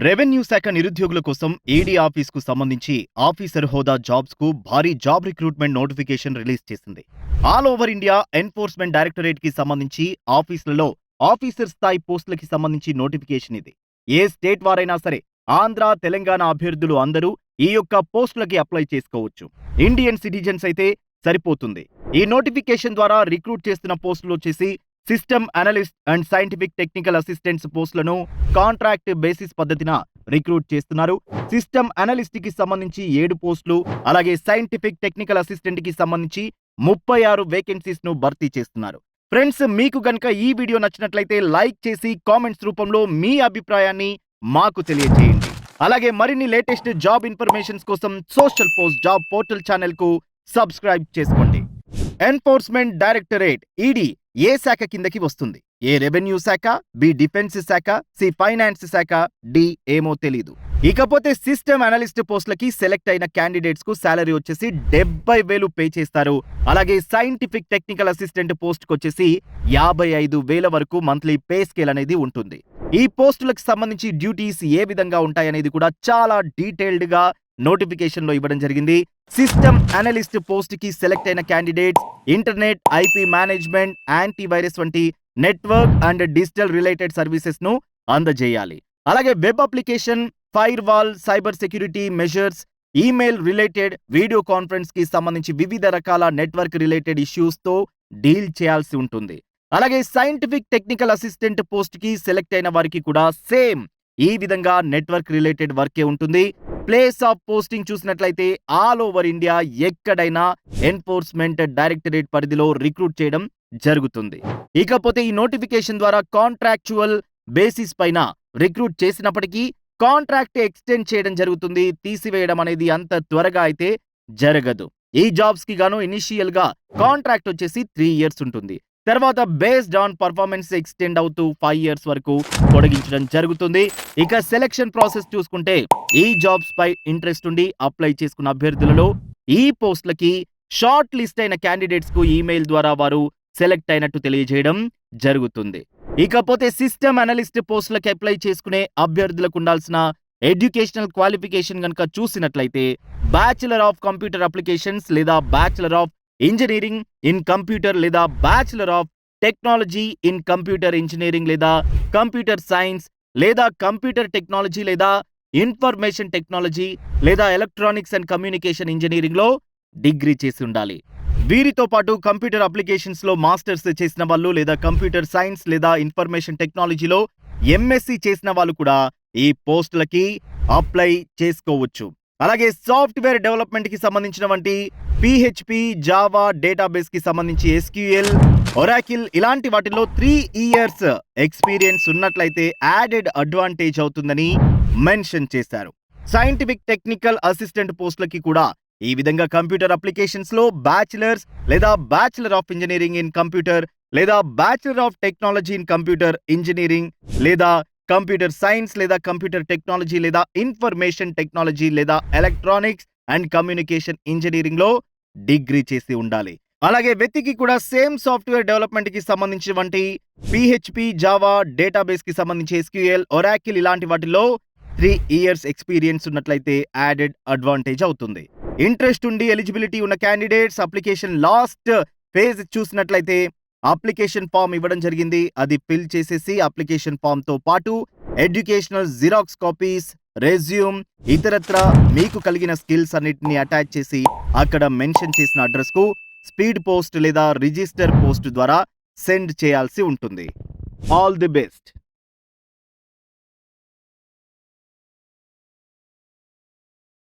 Revenue శాఖ నిరుద్యోగుల కోసం ఏడీ ఆఫీస్కు సంబంధించి ఆఫీసర్ హోదా జాబ్స్కు భారీ జాబ్ రిక్రూట్మెంట్ నోటిఫికేషన్ రిలీజ్ చేసింది. All over India enforcement directorate కి సంబంధించి ఆఫీసులలో ఆఫీసర్ స్థాయి పోస్టులకి సంబంధించి నోటిఫికేషన్ ఇది. ఏ స్టేట్ వారైనా సరే ఆంధ్ర, తెలంగాణ అభ్యర్థులు అందరూ ఈ యొక్క పోస్టులకి అప్లై చేసుకోవచ్చు. ఇండియన్ సిటిజన్స్ అయితే సరిపోతుంది. ఈ నోటిఫికేషన్ ద్వారా రిక్రూట్ చేస్తున్న పోస్టులు వచ్చేసి system analyst and scientific technical assistants పోస్టులను కాంట్రాక్ట్ బేసిస్ పద్ధతిన రిక్రూట్ చేస్తున్నారు. సిస్టమ్ అనలిస్ట్ కి సంబంధించి 7 పోస్టులు, అలాగే సైంటిఫిక్ టెక్నికల్ అసిస్టెంట్ కి సంబంధించి 36 వేకెన్సీస్ ను భర్తీ చేస్తున్నారు. ఫ్రెండ్స్, మీకు గనుక ఈ వీడియో నచ్చినట్లయితే లైక్ చేసి కామెంట్స్ రూపంలో మీ అభిప్రాయాన్ని మాకు తెలియజేయండి. అలాగే మరిన్ని లేటెస్ట్ జాబ్ ఇన్ఫర్మేషన్స్ కోసం social post job portal channel కు సబ్స్క్రైబ్ చేసుకోండి. ఎన్ఫోర్స్మెంట్ డైరెక్టరేట్ ఈడీ ఏ శాఖ కిందకి వస్తుంది? ఏ రెవెన్యూ శాఖ, బి డిఫెన్స్ శాఖ, సి ఫైనాన్స్ శాఖ, డి ఏమో తెలీదు. ఇకపోతే సిస్టమ్ అనలిస్ట్ పోస్టులకి సెలెక్ట్ అయిన క్యాండిడేట్స్ కు సాలరీ వచ్చేసి 70,000 పే చేస్తారు. అలాగే సైంటిఫిక్ టెక్నికల్ అసిస్టెంట్ పోస్ట్ కు వచ్చేసి 55,000 వరకు మంత్లీ పే స్కేల్ అనేది ఉంటుంది. ఈ పోస్టులకు సంబంధించి డ్యూటీస్ ఏ విధంగా ఉంటాయనేది కూడా చాలా డీటెయిల్డ్ గా నోటిఫికేషన్ లో ఇవ్వడం జరిగింది. సిస్టమ్ అనలిస్ట్ పోస్ట్ కి సెలెక్ట్ అయిన candidates internet, IP management, antivirus వంటి network and digital related services ను అందజేయాలి. అలాగే web application, firewall, cyber security measures, email related, video conference కి సంబంధించి వివిధ రకాల నెట్వర్క్ రిలేటెడ్ ఇష్యూస్ తో డీల్ చేయాల్సి ఉంటుంది. అలాగే సైంటిఫిక్ టెక్నికల్ అసిస్టెంట్ పోస్ట్ కి సెలెక్ట్ అయిన వారికి కూడా సేమ్ ఈ విధంగా నెట్వర్క్ రిలేటెడ్ వర్కే ఉంటుంది. ప్లేస్ ఆఫ్ పోస్టింగ్ చూసినట్లయితే ఆల్ ఓవర్ ఇండియా ఎక్కడైనా ఎన్ఫోర్స్మెంట్ డైరెక్టరేట్ పరిధిలో రిక్రూట్ చేయడం జరుగుతుంది. ఇకపోతే ఈ నోటిఫికేషన్ ద్వారా కాంట్రాక్చువల్ బేసిస్ పైన రిక్రూట్ చేసినప్పటికీ కాంట్రాక్ట్ ఎక్స్టెండ్ చేయడం జరుగుతుంది. తీసివేయడం అనేది అంత త్వరగా అయితే జరగదు. ఈ జాబ్స్ కి గాను ఇనిషియల్ గా కాంట్రాక్ట్ వచ్చేసి 3 ఇయర్స్ ఉంటుంది. తర్వాత బేస్డ్ ఆన్ పర్ఫార్మెన్స్ ఎక్స్టెండ్ అవుతూ 5 ఇయర్స్ వరకు పొడిగించడం జరుగుతుంది. ఇక సెలక్షన్ ప్రాసెస్ చూసుకుంటే ఈ జాబ్స్ పై ఇంట్రెస్ట్ ఉండి అప్లై చేసుకున్న అభ్యర్థులలో ఈ పోస్టులకి షార్ట్ లిస్ట్ అయిన క్యాండిడేట్స్ కు ఈమెయిల్ ద్వారా వారు సెలెక్ట్ అయినట్టు తెలియజేయడం జరుగుతుంది. ఇకపోతే సిస్టమ్ అనలిస్ట్ పోస్టులకి అప్లై చేసుకునే అభ్యర్థులకు ఉండాల్సిన ఎడ్యుకేషనల్ క్వాలిఫికేషన్ గనుక చూసినట్లయితే బ్యాచిలర్ ఆఫ్ కంప్యూటర్ అప్లికేషన్స్ లేదా bachelor of engineering in computer లేదా bachelor of technology in computer engineering లేదా కంప్యూటర్ సైన్స్ లేదా కంప్యూటర్ టెక్నాలజీ లేదా ఇన్ఫర్మేషన్ టెక్నాలజీ లేదా ఎలక్ట్రానిక్స్ అండ్ కమ్యూనికేషన్ ఇంజనీరింగ్ లో డిగ్రీ చేసి ఉండాలి. వీరితో పాటు కంప్యూటర్ అప్లికేషన్స్ లో మాస్టర్స్ చేసిన వాళ్ళు లేదా కంప్యూటర్ సైన్స్ లేదా ఇన్ఫర్మేషన్ టెక్నాలజీలో ఎంఎస్సి చేసిన వాళ్ళు కూడా ఈ పోస్టులకి అప్లై చేసుకోవచ్చు. అలాగే సాఫ్ట్వేర్ డెవలప్మెంట్ కి సంబంధించిన వంటి PHP, జావా, డేటాబేస్ కి సంబంధించి SQL, ఒరాకిల్ ఇలాంటి వాటిల్లో 3 ఇయర్స్ ఎక్స్పీరియన్స్ ఉన్నట్లయితే యాడెడ్ అడ్వాంటేజ్ అవుతుందని మెన్షన్ చేశారు. సైంటిఫిక్ టెక్నికల్ అసిస్టెంట్ పోస్టులకి కూడా ఈ విధంగా కంప్యూటర్ అప్లికేషన్స్ లో బ్యాచిలర్స్ లేదా bachelor of engineering in computer లేదా bachelor of technology in computer engineering లేదా కంప్యూటర్ సైన్స్ లేదా కంప్యూటర్ టెక్నాలజీ లేదా ఇన్ఫర్మేషన్ టెక్నాలజీ లేదా ఎలక్ట్రానిక్స్ అండ్ కమ్యూనికేషన్ ఇంజనీరింగ్ లో డిగ్రీ చేసి ఉండాలి. అలాగే వ్యక్తికి కూడా సేమ్ సాఫ్ట్వేర్ డెవలప్మెంట్ కి సంబంధించినటువంటి PHP, జావా, డేటాబేస్ కి సంబంధించి SQL, ఒరాకిల్ ఇలాంటి వాటిలో 3 ఇయర్స్ ఎక్స్పీరియన్స్ ఉన్నట్లయితే యాడెడ్ అడ్వాంటేజ్ అవుతుంది. ఇంట్రెస్ట్ ఉండి ఎలిజిబిలిటీ ఉన్న క్యాండిడేట్స్ అప్లికేషన్ లాస్ట్ ఫేజ్ చూసినట్లయితే అప్లికేషన్ ఫామ్ ఇవ్వడం జరిగింది. అది ఫిల్ చేసేసి అప్లికేషన్ ఫామ్ తో పాటు ఎడ్యుకేషనల్ జిరాక్స్ కాపీస్, రెజ్యూమ్, ఇతరత్ర మీకు కలిగిన స్కిల్స్ అన్నిటిని అటాచ్ చేసి అక్కడ మెన్షన్ చేసిన అడ్రస్ కు స్పీడ్ పోస్ట్ లేదా రిజిస్టర్ పోస్ట్ ద్వారా సెండ్ చేయాల్సి ఉంటుంది. All the best.